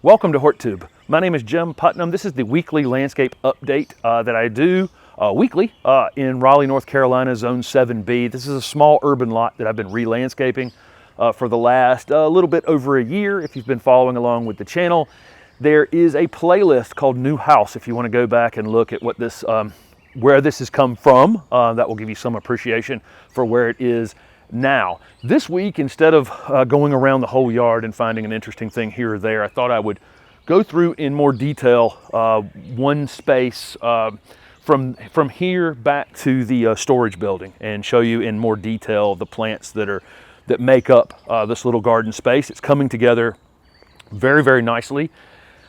Welcome to HortTube. My name is Jim Putnam. This is the weekly landscape update that I do weekly in Raleigh, North Carolina, Zone 7B. This is a small urban lot that I've been re-landscaping for the last little bit over a year. If you've been following along with the channel, there is a playlist called New House. If you want to go back and look at what this, where this has come from, that will give you some appreciation for where it is now. This week, instead of going around the whole yard and finding an interesting thing here or there, I thought I would go through in more detail one space from here back to the storage building and show you in more detail the plants that make up this little garden space. It's coming together very, very nicely.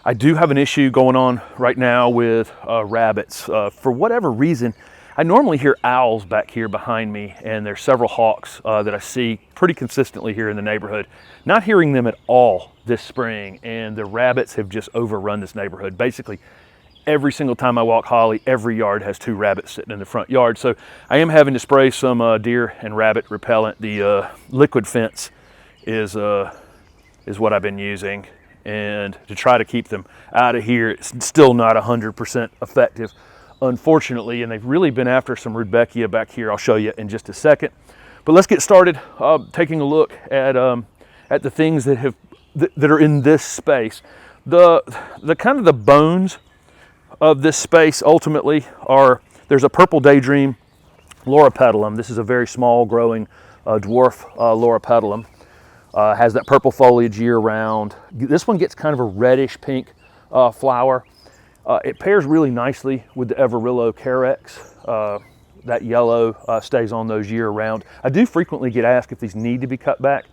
I do have an issue going on right now with rabbits. For whatever reason, I normally hear owls back here behind me, and there's several hawks that I see pretty consistently here in the neighborhood. Not hearing them at all this spring, and the rabbits have just overrun this neighborhood. Basically, every single time I walk Holly, every yard has 2 rabbits sitting in the front yard. So I am having to spray some deer and rabbit repellent. The liquid fence is what I've been using, and to try to keep them out of here. It's still not 100% effective, unfortunately, and they've really been after some Rudbeckia back here. I'll show you in just a second. But let's get started taking a look at the things that are in this space. The kind of the bones of this space ultimately are, there's a purple Daydreame Loropetalum. This is a very small growing dwarf Loropetalum. Has that purple foliage year round. This one gets kind of a reddish pink flower. It pairs really nicely with the Everillo Carex. That yellow stays on those year round. I do frequently get asked if these need to be cut back.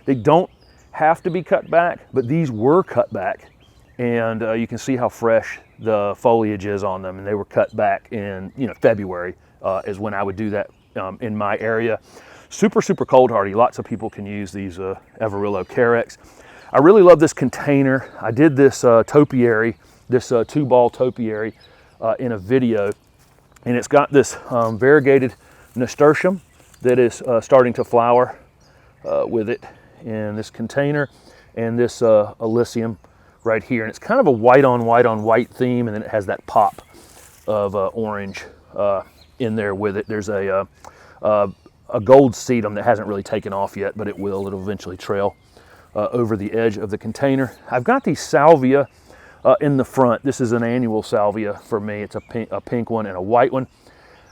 They don't have to be cut back, but these were cut back, and you can see how fresh the foliage is on them, and they were cut back in February is when I would do that in my area. Super cold hardy. Lots of people can use these Everillo Carex. I really love this container. I did this topiary, this 2-ball topiary in a video, and it's got this Variegated Nasturtium that is starting to flower with it in this container, and this alyssum right here, and it's kind of a white on white theme, and then it has that pop of orange in there with it. There's a gold sedum that hasn't really taken off yet, but it will. It'll eventually trail over the edge of the container. I've got these salvia in the front. This is an annual salvia for me. It's a pink one and a white one.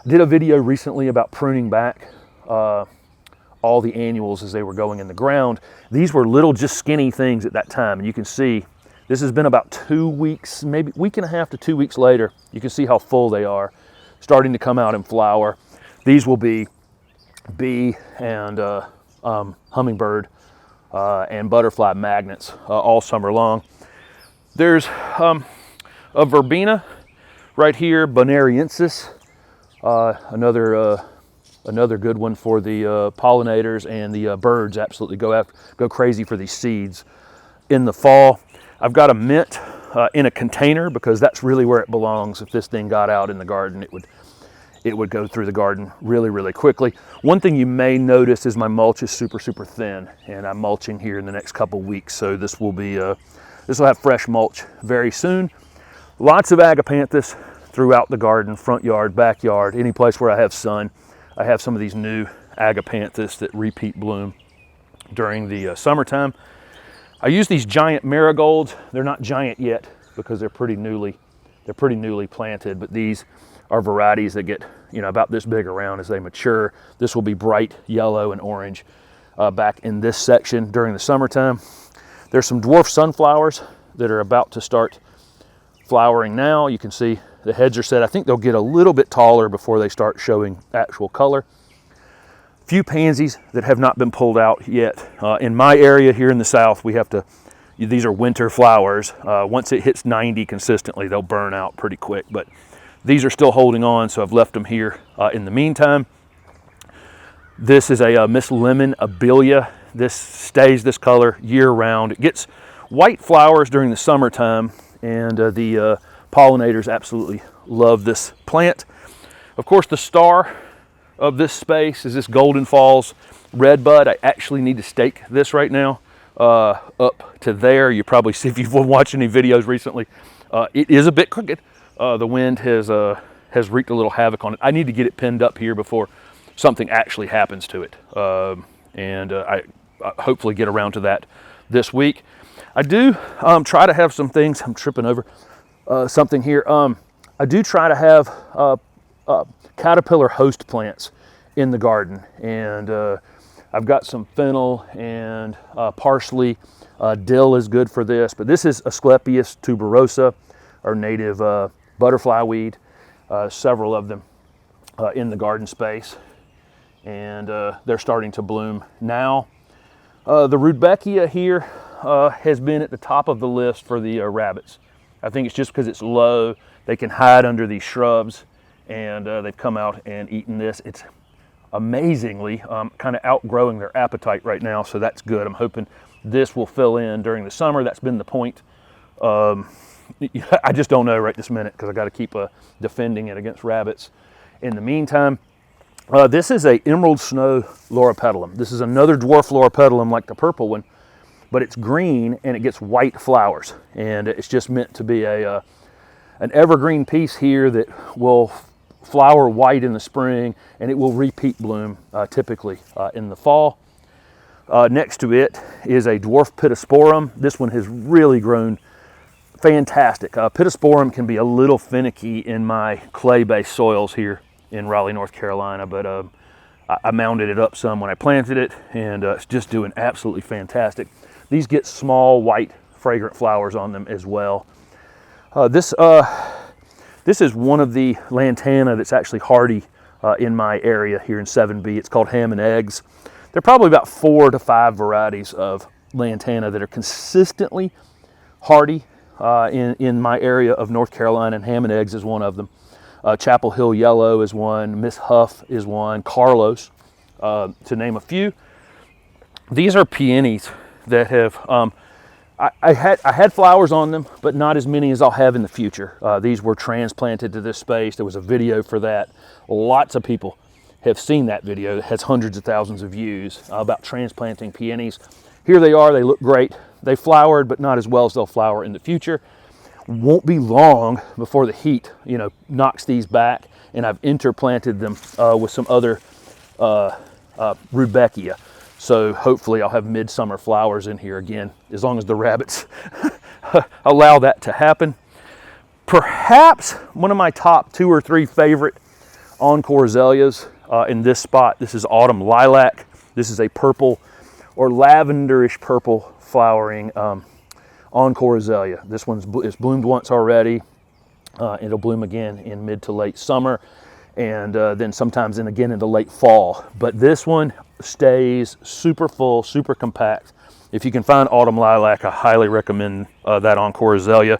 I did a video recently about pruning back all the annuals as they were going in the ground. These were little, just skinny things at that time, and you can see this has been about 2 weeks, maybe week and a half to 2 weeks later. You can see how full they are, starting to come out and flower. These will be bee and hummingbird and butterfly magnets all summer long. There's a verbena right here, bonariensis, another good one for the pollinators, and the birds absolutely go crazy for these seeds in the fall. I've got a mint in a container because that's really where it belongs. If this thing got out in the garden, it would go through the garden really quickly. One thing you may notice is my mulch is super thin, and I'm mulching here in the next couple weeks, so this will have fresh mulch very soon. Lots of Agapanthus throughout the garden, front yard, backyard, any place where I have sun. I have some of these new Agapanthus that repeat bloom during the summertime. I use these giant marigolds. They're not giant yet because they're pretty newly planted, but these are varieties that get about this big around as they mature. This will be bright yellow and orange back in this section during the summertime. There's some dwarf sunflowers that are about to start flowering now. You can see the heads are set. I think they'll get a little bit taller before they start showing actual color. Few pansies that have not been pulled out yet. In my area here in the south, these are winter flowers. Once it hits 90 consistently, they'll burn out pretty quick, but these are still holding on, so I've left them here in the meantime. This is a Miss Lemon Abelia. This stays this color year round. It gets white flowers during the summertime, and the pollinators absolutely love this plant. Of course, the star of this space is this Golden Falls Redbud. I actually need to stake this right now up to there. You probably see, if you've watched any videos recently, it is a bit crooked. The wind has wreaked a little havoc on it. I need to get it pinned up here before something actually happens to it. I hopefully get around to that this week. I do try to have some things, I'm tripping over something here. I do try to have caterpillar host plants in the garden, and I've got some fennel and parsley. Dill is good for this, but this is Asclepias tuberosa, our native butterfly weed. Several of them in the garden space, and they're starting to bloom now. The Rudbeckia here has been at the top of the list for the rabbits. I think it's just because it's low. They can hide under these shrubs, and they've come out and eaten this. It's amazingly kind of outgrowing their appetite right now, so that's good. I'm hoping this will fill in during the summer. That's been the point. I just don't know right this minute because I got to keep defending it against rabbits. In the meantime, this is a emerald snow Loropetalum. This is another dwarf Loropetalum like the purple one, but it's green and it gets white flowers, and it's just meant to be an evergreen piece here that will flower white in the spring, and it will repeat bloom typically in the fall. Next to it is a dwarf Pittosporum. This one has really grown fantastic. Pittosporum can be a little finicky in my clay-based soils here in Raleigh, North Carolina, but I mounded it up some when I planted it, and it's just doing absolutely fantastic. These get small, white, fragrant flowers on them as well. This is one of the Lantana that's actually hardy in my area here in 7B. It's called Ham and Eggs. There are probably about 4 to 5 varieties of Lantana that are consistently hardy in my area of North Carolina, and Ham and Eggs is one of them. Chapel Hill Yellow is one, Miss Huff is one, Carlos, to name a few. These are peonies that have, I had flowers on them, but not as many as I'll have in the future. These were transplanted to this space. There was a video for that. Lots of people have seen that video. It has hundreds of thousands of views about transplanting peonies. Here they are. They look great. They flowered, but not as well as they'll flower in the future. Won't be long before the heat, knocks these back, and I've interplanted them with some other Rudbeckia. So hopefully I'll have midsummer flowers in here again, as long as the rabbits allow that to happen. Perhaps one of my top 2 or 3 favorite Encore azaleas in this spot. This is Autumn Lilac. This is a purple or lavenderish purple flowering Encore azalea. This one's bloomed once already. It'll bloom again in mid to late summer, and then sometimes again in the late fall. But this one stays super full, super compact. If you can find Autumn Lilac, I highly recommend that Encore azalea.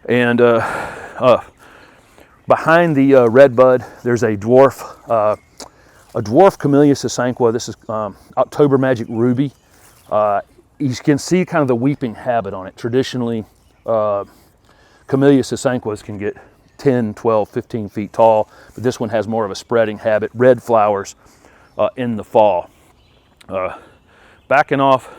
And behind the Redbud, there's a dwarf Camellia sasanqua. This is October Magic Ruby. You can see kind of the weeping habit on it. Traditionally, Camellia sasanquas can get 10, 12, 15 feet tall, but this one has more of a spreading habit. Red flowers in the fall. Backing off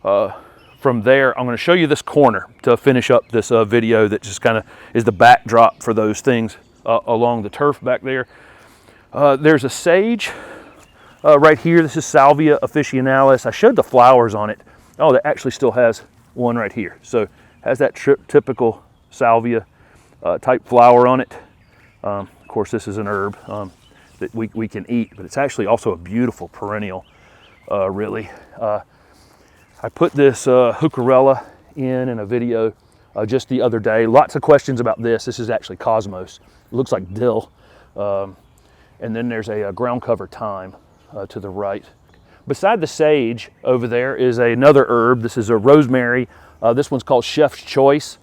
from there, I'm going to show you this corner to finish up this video that just kind of is the backdrop for those things along the turf back there. There's a sage right here. This is Salvia officinalis. I showed the flowers on it. Oh, that actually still has one right here. So has that typical salvia type flower on it. Of course, this is an herb that we can eat, but it's actually also a beautiful perennial, really. I put this heucherella in a video just the other day. Lots of questions about this. This is actually cosmos. It looks like dill. And then there's a ground cover thyme to the right. Beside the sage over there is another herb. This is a rosemary. This one's called Chef's Choice.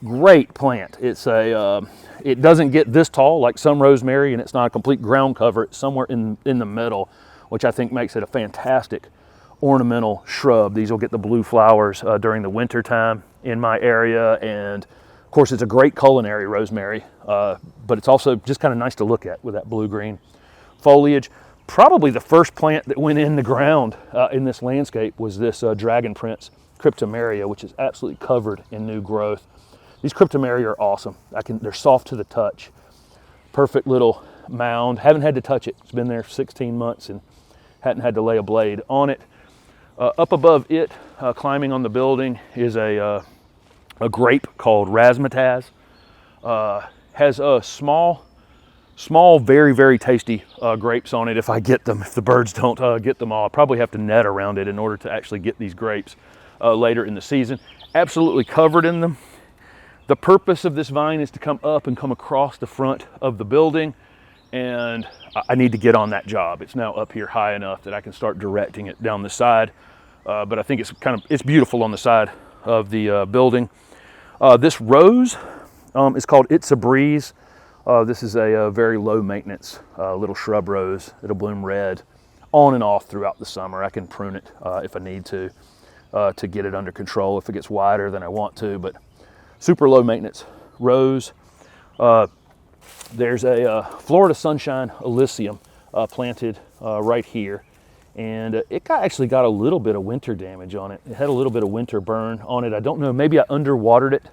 Great plant. It doesn't get this tall like some rosemary, and it's not a complete ground cover. It's somewhere in the middle, which I think makes it a fantastic ornamental shrub. These will get the blue flowers during the winter time in my area, and of course it's a great culinary rosemary, but it's also just kind of nice to look at with that blue-green foliage. Probably the first plant that went in the ground in this landscape was this Dragon Prince Cryptomeria, which is absolutely covered in new growth. These Cryptomeria are awesome. They're soft to the touch. Perfect little mound. Haven't had to touch it. It's been there 16 months and hadn't had to lay a blade on it. Up above it, climbing on the building, is a grape called razzmatazz. Has a small, very, very tasty grapes on it if I get them. If the birds don't get them all, I'll probably have to net around it in order to actually get these grapes later in the season. Absolutely covered in them. The purpose of this vine is to come up and come across the front of the building, and I need to get on that job. It's now up here high enough that I can start directing it down the side, but I think it's beautiful on the side of the building. This rose is called It's a Breeze. This is a very low maintenance little shrub rose. It'll bloom red on and off throughout the summer. I can prune it if I need to get it under control if it gets wider than I want to, but super low maintenance rose. There's a Florida Sunshine Alyssum planted right here, and it actually got a little bit of winter damage on it. It had a little bit of winter burn on it. I don't know, maybe I underwatered it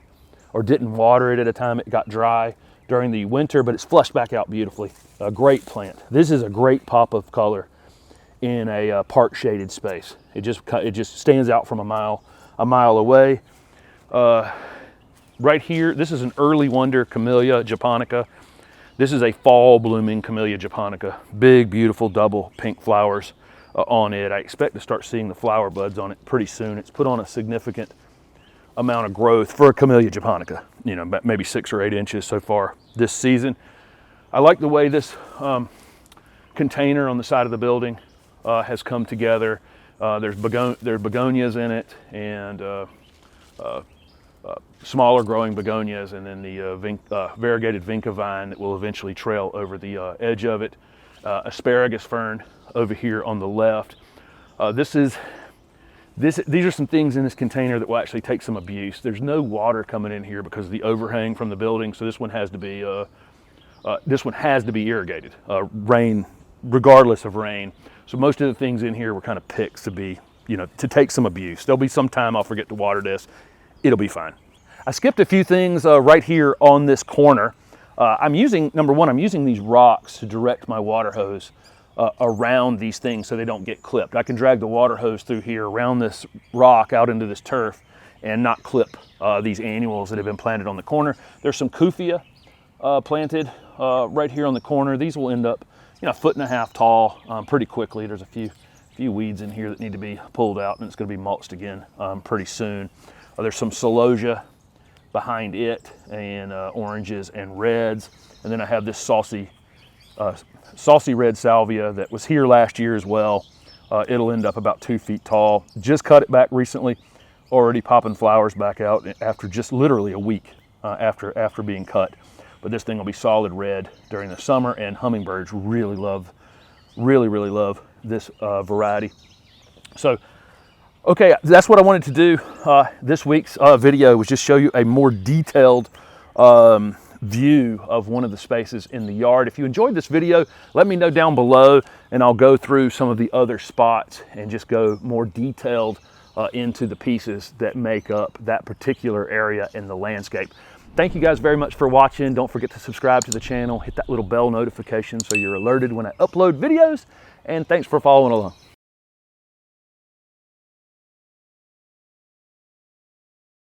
or didn't water it at a time it got dry during the winter, but it's flushed back out beautifully. A great plant. This is a great pop of color in a park shaded space. It just stands out from a mile away. Right here, this is an early wonder Camellia japonica. This is a fall blooming Camellia japonica. Big, beautiful double pink flowers on it. I expect to start seeing the flower buds on it pretty soon. It's put on a significant amount of growth for a Camellia japonica, maybe 6 or 8 inches so far this season. I like the way this container on the side of the building has come together. There's begonias in it, and smaller growing begonias, and then the variegated vinca vine that will eventually trail over the edge of it. Asparagus fern over here on the left. These are some things in this container that will actually take some abuse. There's no water coming in here because of the overhang from the building, so this one has to be irrigated, rain, regardless of rain. So most of the things in here were kind of picked to be, to take some abuse. There'll be some time I'll forget to water this. It'll be fine. I skipped a few things right here on this corner. Number one, I'm using these rocks to direct my water hose around these things so they don't get clipped. I can drag the water hose through here around this rock out into this turf and not clip these annuals that have been planted on the corner. There's some Kufia planted right here on the corner. These will end up, 1.5 feet tall pretty quickly. There's a few weeds in here that need to be pulled out, and it's going to be mulched again pretty soon. There's some Celosia behind it, and oranges and reds. And then I have this Saucy Red Salvia that was here last year as well. It'll end up about 2 feet tall. Just cut it back recently, already popping flowers back out after just literally a week after being cut. But this thing will be solid red during the summer, and hummingbirds really love this variety. So, okay, that's what I wanted to do. This week's video was just show you a more detailed view of one of the spaces in the yard. If you enjoyed this video, let me know down below, and I'll go through some of the other spots and just go more detailed into the pieces that make up that particular area in the landscape. Thank you guys very much for watching. Don't forget to subscribe to the channel, hit that little bell notification so you're alerted when I upload videos, and thanks for following along.